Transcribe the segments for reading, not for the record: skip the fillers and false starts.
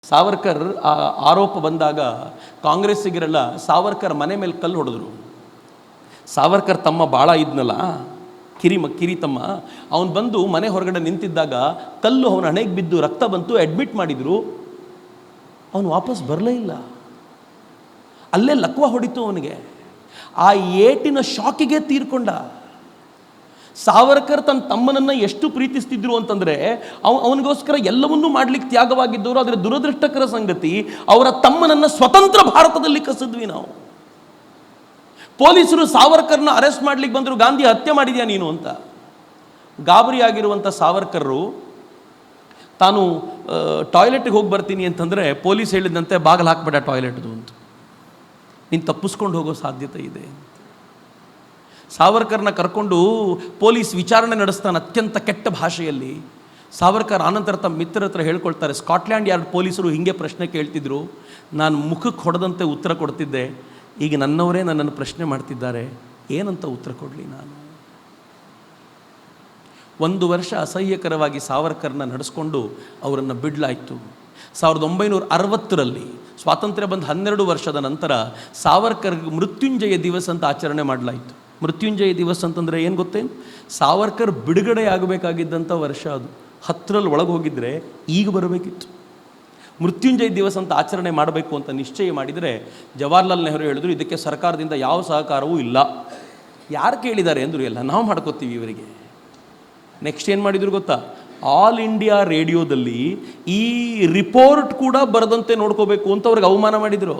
ಸಾವರ್ಕರ್ ಆರೋಪ ಬಂದಾಗ ಕಾಂಗ್ರೆಸ್ಸಿಗರೆಲ್ಲ ಸಾವರ್ಕರ್ ಮನೆ ಮೇಲೆ ಕಲ್ಲು ಹೊಡೆದ್ರು. ಸಾವರ್ಕರ್ ತಮ್ಮ ಭಾಳ ಇದ್ನಲ್ಲ, ಕಿರಿ ತಮ್ಮ, ಅವನು ಬಂದು ಮನೆ ಹೊರಗಡೆ ನಿಂತಿದ್ದಾಗ ಕಲ್ಲು ಅವನ ಹಣೆಗೆ ಬಿದ್ದು ರಕ್ತ ಬಂತು, ಅಡ್ಮಿಟ್ ಮಾಡಿದರು. ಅವನು ವಾಪಸ್ ಬರಲೇ ಇಲ್ಲ, ಅಲ್ಲೇ ಲಕ್ವ ಹೊಡಿತು ಅವನಿಗೆ. ಆ ಏಟಿನ ಶಾಕಿಗೆ ತೀರ್ಕೊಂಡ. ಸಾವರ್ಕರ್ ತನ್ನ ತಮ್ಮನನ್ನು ಎಷ್ಟು ಪ್ರೀತಿಸ್ತಿದ್ರು ಅಂತಂದರೆ ಅವನಿಗೋಸ್ಕರ ಎಲ್ಲವನ್ನೂ ಮಾಡ್ಲಿಕ್ಕೆ ತ್ಯಾಗವಾಗಿದ್ದವರು. ಆದರೆ ದುರದೃಷ್ಟಕರ ಸಂಗತಿ, ಅವರ ತಮ್ಮನನ್ನು ಸ್ವತಂತ್ರ ಭಾರತದಲ್ಲಿ ಕಸಿದ್ವಿ ನಾವು. ಪೊಲೀಸರು ಸಾವರ್ಕರ್ನ ಅರೆಸ್ಟ್ ಮಾಡ್ಲಿಕ್ಕೆ ಬಂದರು, ಗಾಂಧಿ ಹತ್ಯೆ ಮಾಡಿದ್ಯಾ ನೀನು ಅಂತ. ಗಾಬರಿಯಾಗಿರುವಂಥ ಸಾವರ್ಕರ್ರು ತಾನು ಟಾಯ್ಲೆಟ್ಗೆ ಹೋಗಿ ಬರ್ತೀನಿ ಅಂತಂದರೆ ಪೊಲೀಸ್ ಹೇಳಿದಂತೆ ಬಾಗಿಲು ಹಾಕಬೇಡ ಟಾಯ್ಲೆಟ್ದು ಅಂತ, ನೀನು ತಪ್ಪಿಸ್ಕೊಂಡು ಹೋಗೋ ಸಾಧ್ಯತೆ ಇದೆ. ಸಾವರ್ಕರ್ನ ಕರ್ಕೊಂಡು ಪೊಲೀಸ್ ವಿಚಾರಣೆ ನಡೆಸ್ತಾನೆ ಅತ್ಯಂತ ಕೆಟ್ಟ ಭಾಷೆಯಲ್ಲಿ. ಸಾವರ್ಕರ್ ಆನಂತರ ತಮ್ಮ ಮಿತ್ರರ ಹತ್ರ ಹೇಳ್ಕೊಳ್ತಾರೆ, ಸ್ಕಾಟ್ಲ್ಯಾಂಡ್ ಯಾರ್ಡ್ ಪೊಲೀಸರು ಹೀಗೆ ಪ್ರಶ್ನೆ ಕೇಳ್ತಿದ್ರು, ನಾನು ಮುಖಕ್ಕೆ ಹೊಡೆದಂತೆ ಉತ್ತರ ಕೊಡ್ತಿದ್ದೆ, ಈಗ ನನ್ನವರೇ ನನ್ನನ್ನು ಪ್ರಶ್ನೆ ಮಾಡ್ತಿದ್ದಾರೆ, ಏನಂತ ಉತ್ತರ ಕೊಡಲಿ ನಾನು. 1 ವರ್ಷ ಅಸಹ್ಯಕರವಾಗಿ ಸಾವರ್ಕರ್ನ ನಡೆಸ್ಕೊಂಡು ಅವರನ್ನು ಬಿಡಲಾಯಿತು. 1960ರಲ್ಲಿ ಸ್ವಾತಂತ್ರ್ಯ ಬಂದ 12 ವರ್ಷದ ನಂತರ ಸಾವರ್ಕರ್ಗೆ ಮೃತ್ಯುಂಜಯ ದಿವಸ ಅಂತ ಆಚರಣೆ ಮಾಡಲಾಯಿತು. ಮೃತ್ಯುಂಜಯ ದಿವಸ ಅಂತಂದರೆ ಏನು ಗೊತ್ತೇನು? ಸಾವರ್ಕರ್ ಬಿಡುಗಡೆ ಆಗಬೇಕಾಗಿದ್ದಂಥ ವರ್ಷ ಅದು. 10ರಲ್ಲಿ ಒಳಗೆ ಹೋಗಿದ್ದರೆ ಈಗ ಬರಬೇಕಿತ್ತು. ಮೃತ್ಯುಂಜಯ ದಿವಸ ಅಂತ ಆಚರಣೆ ಮಾಡಬೇಕು ಅಂತ ನಿಶ್ಚಯ ಮಾಡಿದರೆ ಜವಾಹರ್ಲಾಲ್ ನೆಹರು ಹೇಳಿದ್ರು, ಇದಕ್ಕೆ ಸರ್ಕಾರದಿಂದ ಯಾವ ಸಹಕಾರವೂ ಇಲ್ಲ. ಯಾರು ಕೇಳಿದ್ದಾರೆ ಅಂದರು, ಎಲ್ಲ ನಾವು ಮಾಡ್ಕೋತೀವಿ ಇವರಿಗೆ. ನೆಕ್ಸ್ಟ್ ಏನು ಮಾಡಿದ್ರು ಗೊತ್ತಾ? ಆಲ್ ಇಂಡಿಯಾ ರೇಡಿಯೋದಲ್ಲಿ ಈ ರಿಪೋರ್ಟ್ ಕೂಡ ಬರದಂತೆ ನೋಡ್ಕೋಬೇಕು ಅಂತ ಅವ್ರಿಗೆ ಅವಮಾನ ಮಾಡಿದರು.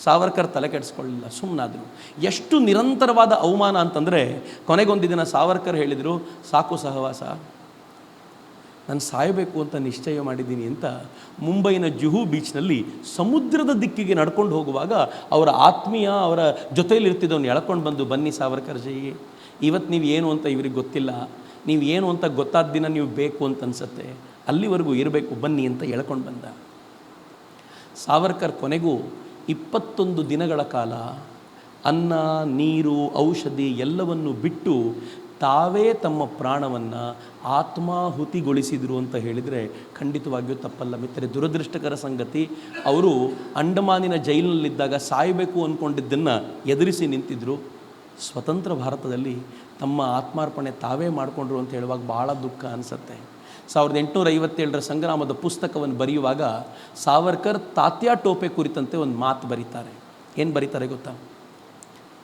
ಸಾವರ್ಕರ್ ತಲೆ ಕೆಡಿಸ್ಕೊಳ್ಳಿಲ್ಲ, ಸುಮ್ಮನಾದರು. ಎಷ್ಟು ನಿರಂತರವಾದ ಅವಮಾನ ಅಂತಂದರೆ ಕೊನೆಗೊಂದು ದಿನ ಸಾವರ್ಕರ್ ಹೇಳಿದರು, ಸಾಕು ಸಹವಾಸ, ನಾನು ಸಾಯಬೇಕು ಅಂತ ನಿಶ್ಚಯ ಮಾಡಿದ್ದೀನಿ ಅಂತ ಮುಂಬೈನ ಜುಹು ಬೀಚ್ನಲ್ಲಿ ಸಮುದ್ರದ ದಿಕ್ಕಿಗೆ ನಡ್ಕೊಂಡು ಹೋಗುವಾಗ ಅವರ ಆತ್ಮೀಯ ಅವರ ಜೊತೆಯಲ್ಲಿ ಇರ್ತಿದ್ದವನು ಎಳ್ಕೊಂಡು ಬಂದು, ಬನ್ನಿ ಸಾವರ್ಕರ್ ಜಿ, ಇವತ್ತು ನೀವು ಏನು ಅಂತ ಇವ್ರಿಗೆ ಗೊತ್ತಿಲ್ಲ, ನೀವು ಏನು ಅಂತ ಗೊತ್ತಾದ ದಿನ ನೀವು ಬೇಕು ಅಂತ ಅನಿಸುತ್ತೆ, ಅಲ್ಲಿವರೆಗೂ ಇರಬೇಕು ಬನ್ನಿ ಅಂತ ಎಳ್ಕೊಂಡು ಬಂದ. ಸಾವರ್ಕರ್ ಕೊನೆಗೂ 21 ದಿನಗಳ ಕಾಲ ಅನ್ನ, ನೀರು, ಔಷಧಿ ಎಲ್ಲವನ್ನು ಬಿಟ್ಟು ತಾವೇ ತಮ್ಮ ಪ್ರಾಣವನ್ನು ಆತ್ಮಾಹುತಿಗೊಳಿಸಿದರು ಅಂತ ಹೇಳಿದರೆ ಖಂಡಿತವಾಗಿಯೂ ತಪ್ಪಲ್ಲ ಮಿತ್ರರೆ. ದುರದೃಷ್ಟಕರ ಸಂಗತಿ, ಅವರು ಅಂಡಮಾನಿನ ಜೈಲಿನಲ್ಲಿದ್ದಾಗ ಸಾಯಬೇಕು ಅಂದ್ಕೊಂಡಿದ್ದನ್ನು ಎದುರಿಸಿ ನಿಂತಿದ್ದರು. ಸ್ವತಂತ್ರ ಭಾರತದಲ್ಲಿ ತಮ್ಮ ಆತ್ಮಾರ್ಪಣೆ ತಾವೇ ಮಾಡಿಕೊಂಡ್ರು ಅಂತ ಹೇಳುವಾಗ ಭಾಳ ದುಃಖ ಅನಿಸುತ್ತೆ. 1857ರ ಸಂಗ್ರಾಮದ ಪುಸ್ತಕವನ್ನು ಬರೆಯುವಾಗ ಸಾವರ್ಕರ್ ತಾತ್ಯಾ ಟೋಪೆ ಕುರಿತಂತೆ ಒಂದು ಮಾತು ಬರೀತಾರೆ. ಏನು ಬರೀತಾರೆ ಗೊತ್ತಾ?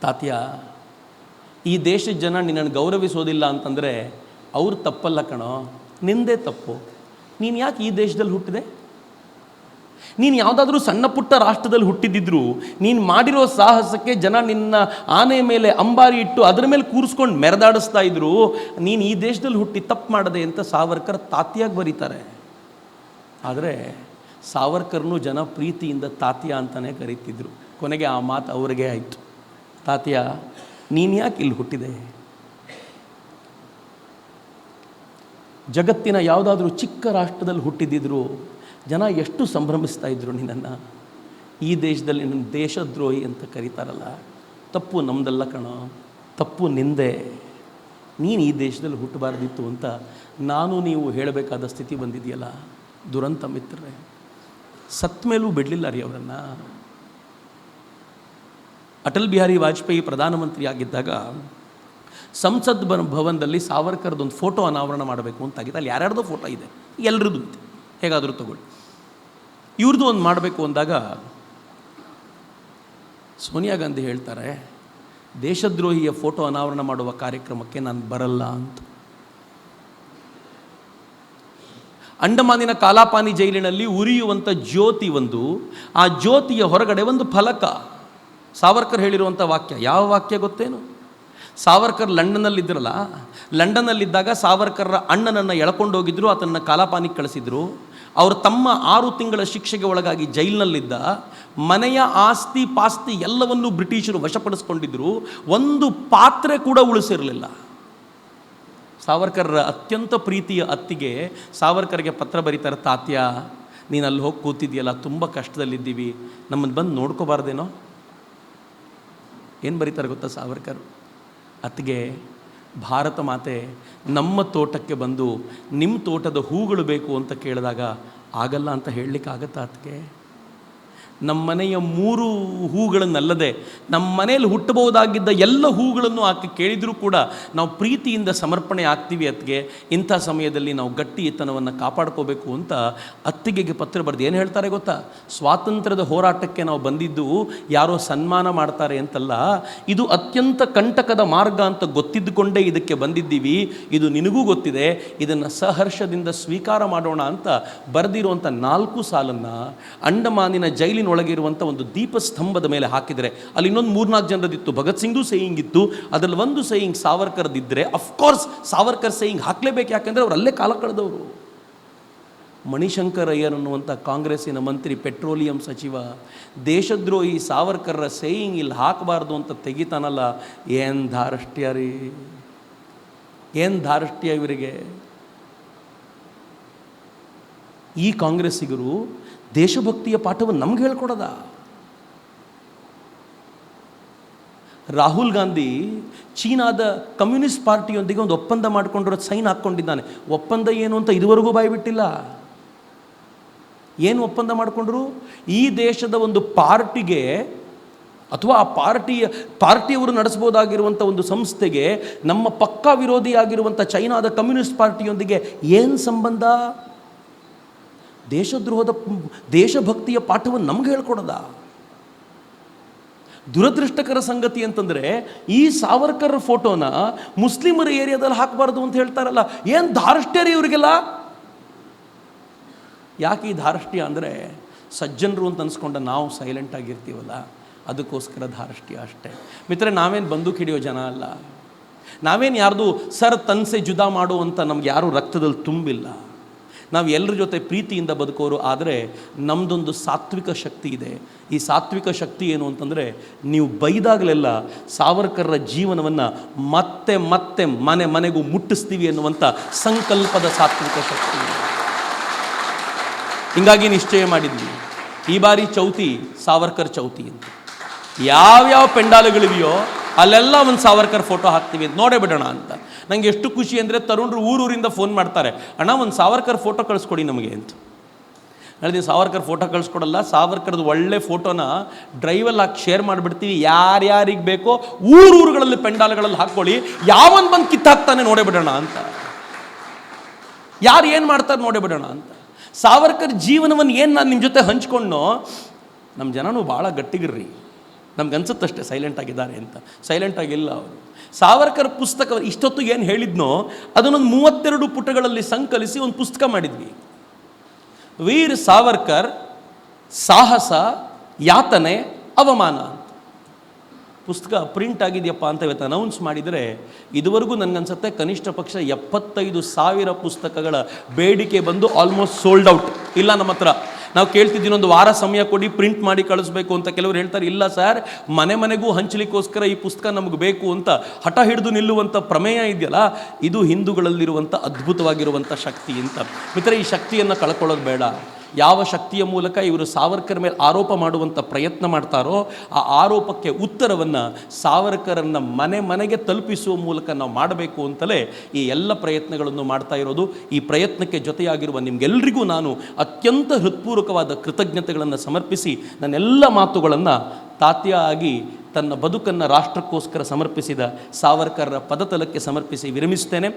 ತಾತ್ಯಾ, ಈ ದೇಶದ ಜನ ನಿನ್ನನ್ನು ಗೌರವಿಸೋದಿಲ್ಲ ಅಂತಂದರೆ ಅವ್ರು ತಪ್ಪಲ್ಲ ಕಣೋ, ನಿಂದೇ ತಪ್ಪು. ನೀನು ಯಾಕೆ ಈ ದೇಶದಲ್ಲಿ ಹುಟ್ಟಿದೆ? ನೀನು ಯಾವುದಾದ್ರೂ ಸಣ್ಣ ಪುಟ್ಟ ರಾಷ್ಟ್ರದಲ್ಲಿ ಹುಟ್ಟಿದ್ದಿದ್ರು ನೀನು ಮಾಡಿರೋ ಸಾಹಸಕ್ಕೆ ಜನ ನಿನ್ನ ಆನೆ ಮೇಲೆ ಅಂಬಾರಿ ಇಟ್ಟು ಅದರ ಮೇಲೆ ಕೂರಿಸ್ಕೊಂಡು ಮೆರೆದಾಡಿಸ್ತಾ ಇದ್ರು. ನೀನು ಈ ದೇಶದಲ್ಲಿ ಹುಟ್ಟಿ ತಪ್ಪು ಮಾಡದೆ ಅಂತ ಸಾವರ್ಕರ್ ತಾತ್ಯಾಗಿ ಬರೀತಾರೆ. ಆದರೆ ಸಾವರ್ಕರ್ನೂ ಜನ ಪ್ರೀತಿಯಿಂದ ತಾತ್ಯಾ ಅಂತಲೇ ಕರೀತಿದ್ರು. ಕೊನೆಗೆ ಆ ಮಾತು ಅವ್ರಿಗೆ ಆಯಿತು, ತಾತ್ಯಾ ನೀನು ಯಾಕೆ ಇಲ್ಲಿ ಹುಟ್ಟಿದೆ? ಜಗತ್ತಿನ ಯಾವುದಾದ್ರೂ ಚಿಕ್ಕ ರಾಷ್ಟ್ರದಲ್ಲಿ ಹುಟ್ಟಿದ್ದಿದ್ರು ಜನ ಎಷ್ಟು ಸಂಭ್ರಮಿಸ್ತಾ ಇದ್ರು ನಿನ್ನನ್ನು. ಈ ದೇಶದಲ್ಲಿ ನನ್ನ ದೇಶದ್ರೋಹಿ ಅಂತ ಕರೀತಾರಲ್ಲ, ತಪ್ಪು ನಮ್ಮದಲ್ಲ ಕಣೋ, ತಪ್ಪು ನಿಂದೆ. ನೀನು ಈ ದೇಶದಲ್ಲಿ ಹುಟ್ಟಬಾರ್ದಿತ್ತು ಅಂತ ನಾನು ನೀವು ಹೇಳಬೇಕಾದ ಸ್ಥಿತಿ ಬಂದಿದೆಯಲ್ಲ. ದುರಂತ ಮಿತ್ರರೇ, ಸತ್ತ ಮೇಲೂ ಬಿಡಲಿಲ್ಲ ರೀ ಅವರನ್ನು. ಅಟಲ್ ಬಿಹಾರಿ ವಾಜಪೇಯಿ ಪ್ರಧಾನಮಂತ್ರಿ ಆಗಿದ್ದಾಗ ಸಂಸತ್ ಭವನದಲ್ಲಿ ಸಾವರ್ಕರ್ದೊಂದು ಫೋಟೋ ಅನಾವರಣ ಮಾಡಬೇಕು ಅಂತಾಗಿದೆ. ಅಲ್ಲಿ ಯಾರ್ಯಾರ್ದೋ ಫೋಟೋ ಇದೆ, ಎಲ್ಲರದ್ದು ಇದೆ, ಹೇಗಾದರೂ ತಗೊಳ್ಳಿ. ಇವ್ರದ್ದು ಒಂದು ಮಾಡಬೇಕು ಅಂದಾಗ ಸೋನಿಯಾ ಗಾಂಧಿ ಹೇಳ್ತಾರೆ, ದೇಶದ್ರೋಹಿಯ ಫೋಟೋ ಅನಾವರಣ ಮಾಡುವ ಕಾರ್ಯಕ್ರಮಕ್ಕೆ ನಾನು ಬರಲ್ಲ ಅಂತ. ಅಂಡಮಾನಿನ ಕಾಲಾಪಾನಿ ಜೈಲಿನಲ್ಲಿ ಉರಿಯುವಂಥ ಜ್ಯೋತಿ ಒಂದು, ಆ ಜ್ಯೋತಿಯ ಹೊರಗಡೆ ಒಂದು ಫಲಕ. ಸಾವರ್ಕರ್ ಹೇಳಿರುವಂಥ ವಾಕ್ಯ ಯಾವ ವಾಕ್ಯ ಗೊತ್ತೇನು? ಸಾವರ್ಕರ್ ಲಂಡನ್ನಲ್ಲಿದ್ದರಲ್ಲ, ಲಂಡನ್ನಲ್ಲಿದ್ದಾಗ ಸಾವರ್ಕರ್ರ ಅಣ್ಣನನ್ನು ಎಳ್ಕೊಂಡೋಗಿದ್ರು, ಆತನನ್ನು ಕಾಲಾಪಾನಿಗೆ ಕಳಿಸಿದ್ರು. ಅವರು ತಮ್ಮ 6 ತಿಂಗಳ ಶಿಕ್ಷೆಗೆ ಒಳಗಾಗಿ ಜೈಲಿನಲ್ಲಿದ್ದ. ಮನೆಯ ಆಸ್ತಿ ಪಾಸ್ತಿ ಎಲ್ಲವನ್ನೂ ಬ್ರಿಟಿಷರು ವಶಪಡಿಸ್ಕೊಂಡಿದ್ರು. ಒಂದು ಪಾತ್ರೆ ಕೂಡ ಉಳಿಸಿರಲಿಲ್ಲ. ಸಾವರ್ಕರ್ರ ಅತ್ಯಂತ ಪ್ರೀತಿಯ ಅತ್ತಿಗೆ ಸಾವರ್ಕರ್ಗೆ ಪತ್ರ ಬರೀತಾರೆ, ತಾತ್ಯಾ ನೀನು ಅಲ್ಲಿ ಹೋಗಿ ಕೂತಿದ್ಯಲ್ಲ, ತುಂಬ ಕಷ್ಟದಲ್ಲಿದ್ದೀವಿ, ನಮ್ಮನ್ನು ಬಂದು ನೋಡ್ಕೋಬಾರ್ದೇನೋ. ಏನು ಬರೀತಾರೆ ಗೊತ್ತಾ ಸಾವರ್ಕರ್? ಅತ್ತಿಗೆ, ಭಾರತ ಮಾತೆ ನಮ್ಮ ತೋಟಕ್ಕೆ ಬಂದು ನಿಮ್ಮ ತೋಟದ ಹೂಗಳು ಬೇಕು ಅಂತ ಕೇಳಿದಾಗ ಆಗಲ್ಲ ಅಂತ ಹೇಳಲಿಕ್ಕಾಗತ್ತಾ ಅದಕ್ಕೆ? ನಮ್ಮ ಮನೆಯ 3 ಹೂಗಳನ್ನಲ್ಲದೆ ನಮ್ಮ ಮನೆಯಲ್ಲಿ ಹುಟ್ಟಬಹುದಾಗಿದ್ದ ಎಲ್ಲ ಹೂಗಳನ್ನು ಆಕೆ ಕೇಳಿದರೂ ಕೂಡ ನಾವು ಪ್ರೀತಿಯಿಂದ ಸಮರ್ಪಣೆ ಆಗ್ತೀವಿ ಅತ್ತಿಗೆ. ಇಂಥ ಸಮಯದಲ್ಲಿ ನಾವು ಗಟ್ಟಿತನವನ್ನು ಕಾಪಾಡ್ಕೋಬೇಕು ಅಂತ ಅತ್ತಿಗೆಗೆ ಪತ್ರ ಬರೆದು ಏನು ಹೇಳ್ತಾರೆ ಗೊತ್ತಾ? ಸ್ವಾತಂತ್ರ್ಯದ ಹೋರಾಟಕ್ಕೆ ನಾವು ಬಂದಿದ್ದು ಯಾರೋ ಸನ್ಮಾನ ಮಾಡ್ತಾರೆ ಅಂತಲ್ಲ, ಇದು ಅತ್ಯಂತ ಕಂಟಕದ ಮಾರ್ಗ ಅಂತ ಗೊತ್ತಿದ್ದುಕೊಂಡೇ ಇದಕ್ಕೆ ಬಂದಿದ್ದೀವಿ, ಇದು ನಿನಗೂ ಗೊತ್ತಿದೆ, ಇದನ್ನು ಸಹರ್ಷದಿಂದ ಸ್ವೀಕಾರ ಮಾಡೋಣ ಅಂತ ಬರೆದಿರುವಂಥ 4 ಸಾಲನ್ನು ಅಂಡಮಾನಿನ ಜೈಲಿನ ಒಳಗಿರುವಂಥ ಒಂದು ದೀಪಸ್ತಂಭದ ಮೇಲೆ ಹಾಕಿದರೆ ಅಲ್ಲಿ ಇನ್ನೊಂದು 3-4 ಜನರದಿತ್ತು. ಭಗತ್ ಸಿಂಗ್ದು ಸೇಯಿಂಗ್ ಇತ್ತು, ಅದರಲ್ಲಿ ಒಂದು ಸೇಯಿಂಗ್ ಸಾವರ್ಕರ್ದಿದ್ದರೆ ಅಫ್ಕೋರ್ಸ್ ಸಾವರ್ಕರ್ ಸೇಯಿಂಗ್ ಹಾಕಲೇಬೇಕು, ಯಾಕೆಂದರೆ ಅವರು ಅಲ್ಲೇ ಕಾಲ ಕಳೆದವರು. ಮಣಿಶಂಕರ್ ಅಯ್ಯರ್ ಅನ್ನುವಂಥ ಕಾಂಗ್ರೆಸ್ಸಿನ ಮಂತ್ರಿ, ಪೆಟ್ರೋಲಿಯಂ ಸಚಿವ, ದೇಶದ್ರೋಹಿ ಸಾವರ್ಕರ್ರ ಸೇಯಿಂಗ್ ಇಲ್ಲಿ ಹಾಕಬಾರ್ದು ಅಂತ ತೆಗಿತಾನಲ್ಲ, ಏನು ಧಾರಷ್ಟ್ಯ ರೀ, ಏನು ಧಾರಷ್ಟ್ಯ ಇವರಿಗೆ. ಈ ಕಾಂಗ್ರೆಸ್ಸಿಗರು ದೇಶಭಕ್ತಿಯ ಪಾಠವನ್ನು ನಮ್ಗೆ ಹೇಳ್ಕೊಡೋದ? ರಾಹುಲ್ ಗಾಂಧಿ ಚೀನಾದ ಕಮ್ಯುನಿಸ್ಟ್ ಪಾರ್ಟಿಯೊಂದಿಗೆ ಒಂದು ಒಪ್ಪಂದ ಮಾಡಿಕೊಂಡಿರೋ ಸೈನ್ ಹಾಕ್ಕೊಂಡಿದ್ದಾನೆ. ಒಪ್ಪಂದ ಏನು ಅಂತ ಇದುವರೆಗೂ ಬಾಯ್ಬಿಟ್ಟಿಲ್ಲ. ಏನು ಒಪ್ಪಂದ ಮಾಡಿಕೊಂಡ್ರು? ಈ ದೇಶದ ಒಂದು ಪಾರ್ಟಿಗೆ ಅಥವಾ ಆ ಪಾರ್ಟಿಯವರು ನಡೆಸ್ಬೋದಾಗಿರುವಂಥ ಒಂದು ಸಂಸ್ಥೆಗೆ ನಮ್ಮ ಪಕ್ಕಾ ವಿರೋಧಿಯಾಗಿರುವಂಥ ಚೈನಾದ ಕಮ್ಯುನಿಸ್ಟ್ ಪಾರ್ಟಿಯೊಂದಿಗೆ ಏನು ಸಂಬಂಧ? ದೇಶಭಕ್ತಿಯ ಪಾಠವನ್ನು ನಮ್ಗೆ ಹೇಳ್ಕೊಡೋದ? ದುರದೃಷ್ಟಕರ ಸಂಗತಿ ಅಂತಂದರೆ ಈ ಸಾವರ್ಕರ್ ಫೋಟೋನ ಮುಸ್ಲಿಮರ ಏರಿಯಾದಲ್ಲಿ ಹಾಕಬಾರ್ದು ಅಂತ ಹೇಳ್ತಾರಲ್ಲ, ಏನು ಧಾರಷ್ಟ್ಯ ರೀ ಇವರಿಗೆಲ್ಲ. ಯಾಕೆ ಈ ಧಾರಷ್ಟ್ಯ ಅಂದರೆ, ಸಜ್ಜನರು ಅಂತ ಅನ್ಸ್ಕೊಂಡ ನಾವು ಸೈಲೆಂಟ್ ಆಗಿರ್ತೀವಲ್ಲ, ಅದಕ್ಕೋಸ್ಕರ ಧಾರಷ್ಟ್ಯ ಅಷ್ಟೇ. ಮಿತ್ರರೆ, ನಾವೇನು ಬಂದೂಕು ಹಿಡಿಯೋ ಜನ ಅಲ್ಲ, ನಾವೇನು ಯಾರ್ದು ಸರ್ ತನ್ಸೆ ಜುದಾ ಮಾಡುವಂಥ ನಮ್ಗೆ ಯಾರೂ ರಕ್ತದಲ್ಲಿ ತುಂಬಿಲ್ಲ. ನಾವು ಎಲ್ಲರ ಜೊತೆ ಪ್ರೀತಿಯಿಂದ ಬದುಕೋರು. ಆದರೆ ನಮ್ಮದೊಂದು ಸಾತ್ವಿಕ ಶಕ್ತಿ ಇದೆ. ಈ ಸಾತ್ವಿಕ ಶಕ್ತಿ ಏನು ಅಂತಂದರೆ, ನೀವು ಬೈದಾಗಲೆಲ್ಲ ಸಾವರ್ಕರ್ರ ಜೀವನವನ್ನು ಮತ್ತೆ ಮತ್ತೆ ಮನೆಗೂ ಮುಟ್ಟಿಸ್ತೀವಿ ಅನ್ನುವಂಥ ಸಂಕಲ್ಪದ ಸಾತ್ವಿಕ ಶಕ್ತಿ. ಹೀಗಾಗಿ ನಿಶ್ಚಯ ಮಾಡಿದ್ವಿ, ಈ ಬಾರಿ ಚೌತಿ ಸಾವರ್ಕರ್ ಚೌತಿ ಅಂತ. ಯಾವ್ಯಾವ ಪೆಂಡಾಲುಗಳಿವೆಯೋ ಅಲ್ಲೆಲ್ಲ ಒಂದು ಸಾವರ್ಕರ್ ಫೋಟೋ ಹಾಕ್ತೀವಿ ಅಂತ, ನೋಡೇ ಬಿಡೋಣ ಅಂತ. ನನಗೆ ಎಷ್ಟು ಖುಷಿ ಅಂದರೆ, ತರುಣರು ಊರೂರಿಂದ ಫೋನ್ ಮಾಡ್ತಾರೆ, ಅಣ್ಣ ಒಂದು ಸಾವರ್ಕರ್ ಫೋಟೋ ಕಳಿಸ್ಕೊಡಿ ನಮಗೆ ಅಂತ. ಹೇಳಿದೆ, ಸಾವರ್ಕರ್ ಫೋಟೋ ಕಳಿಸ್ಕೊಡಲ್ಲ, ಸಾವರ್ಕರ್ದು ಒಳ್ಳೆ ಫೋಟೋನ ಡ್ರೈವಲ್ಲಿ ಹಾಕಿ ಶೇರ್ ಮಾಡಿಬಿಡ್ತೀವಿ, ಯಾರ್ಯಾರಿಗೆ ಬೇಕೋ ಊರುಗಳಲ್ಲಿ ಪೆಂಡಾಲ್ಗಳಲ್ಲಿ ಹಾಕ್ಕೊಳ್ಳಿ, ಯಾವನ್ ಬಂದು ಕಿತ್ತಾಕ್ತಾನೆ ನೋಡೇ ಬಿಡೋಣ ಅಂತ. ಯಾರು ಏನು ಮಾಡ್ತಾರೆ ನೋಡೇ ಬಿಡೋಣ ಅಂತ. ಸಾವರ್ಕರ್ ಜೀವನವನ್ನು ಏನು ನಾನು ನಿಮ್ಮ ಜೊತೆ ಹಂಚ್ಕೊಂಡು, ನಮ್ಮ ಜನನೂ ಭಾಳ ಗಟ್ಟಿಗಿರ್ರಿ, ನಮ್ಗೆ ಅನ್ಸುತ್ತಷ್ಟೇ ಸೈಲೆಂಟ್ ಆಗಿದ್ದಾರೆ ಅಂತ. ಸೈಲೆಂಟ್ ಆಗಿಲ್ಲ ಅವರು. ಸಾವರ್ಕರ್ ಪುಸ್ತಕ ಇಷ್ಟೊತ್ತು ಏನು ಹೇಳಿದ್ನೋ ಅದನ್ನೊಂದು 32 ಪುಟಗಳಲ್ಲಿ ಸಂಕಲಿಸಿ ಒಂದು ಪುಸ್ತಕ ಮಾಡಿದ್ವಿ. ವೀರ್ ಸಾವರ್ಕರ್ ಸಾಹಸ, ಯಾತನೆ, ಅವಮಾನ ಅಂತ ಪುಸ್ತಕ ಪ್ರಿಂಟ್ ಆಗಿದೆಯಪ್ಪ ಅಂತ ಇವತ್ತು ಅನೌನ್ಸ್ ಮಾಡಿದರೆ, ಇದುವರೆಗೂ ನನಗನ್ಸುತ್ತೆ ಕನಿಷ್ಠ ಪಕ್ಷ 75,000 ಪುಸ್ತಕಗಳ ಬೇಡಿಕೆ ಬಂದು ಆಲ್ಮೋಸ್ಟ್ ಸೋಲ್ಡ್ ಔಟ್. ಇಲ್ಲ ನಮ್ಮ ಹತ್ರ. ನಾವು ಕೇಳ್ತಿದ್ದೀವಿ, ಒಂದು ವಾರ ಸಮಯ ಕೊಡಿ, ಪ್ರಿಂಟ್ ಮಾಡಿ ಕಳಿಸ್ಬೇಕು ಅಂತ. ಕೆಲವರು ಹೇಳ್ತಾರೆ, ಇಲ್ಲ ಸರ್, ಮನೆಗೂ ಹಂಚಲಿಕ್ಕೋಸ್ಕರ ಈ ಪುಸ್ತಕ ನಮಗೆ ಬೇಕು ಅಂತ ಹಠ ಹಿಡಿದು ನಿಲ್ಲುವಂಥ ಪ್ರಮೇಯ ಇದೆಯಲ್ಲ, ಇದು ಹಿಂದೂಗಳಲ್ಲಿರುವಂಥ ಅದ್ಭುತವಾಗಿರುವಂಥ ಶಕ್ತಿ ಅಂತ. ಮಿತ್ರ, ಈ ಶಕ್ತಿಯನ್ನು ಕಳ್ಕೊಳ್ಳೋದು ಬೇಡ. ಯಾವ ಶಕ್ತಿಯ ಮೂಲಕ ಇವರು ಸಾವರ್ಕರ್ ಮೇಲೆ ಆರೋಪ ಮಾಡುವಂಥ ಪ್ರಯತ್ನ ಮಾಡ್ತಾರೋ ಆ ಆರೋಪಕ್ಕೆ ಉತ್ತರವನ್ನು ಸಾವರ್ಕರನ್ನು ಮನೆಗೆ ತಲುಪಿಸುವ ಮೂಲಕ ನಾವು ಮಾಡಬೇಕು ಅಂತಲೇ ಈ ಎಲ್ಲ ಪ್ರಯತ್ನಗಳನ್ನು ಮಾಡ್ತಾ ಇರೋದು. ಈ ಪ್ರಯತ್ನಕ್ಕೆ ಜೊತೆಯಾಗಿರುವ ನಿಮಗೆಲ್ಲರಿಗೂ ನಾನು ಅತ್ಯಂತ ಹೃತ್ಪೂರ್ವಕವಾದ ಕೃತಜ್ಞತೆಗಳನ್ನು ಸಮರ್ಪಿಸಿ, ನನ್ನೆಲ್ಲ ಮಾತುಗಳನ್ನು ತಾತ್ಯ ಆಗಿ ತನ್ನ ಬದುಕನ್ನು ರಾಷ್ಟ್ರಕ್ಕೋಸ್ಕರ ಸಮರ್ಪಿಸಿದ ಸಾವರ್ಕರ್ರ ಪದತಲಕ್ಕೆ ಸಮರ್ಪಿಸಿ ವಿರಮಿಸ್ತೇನೆ.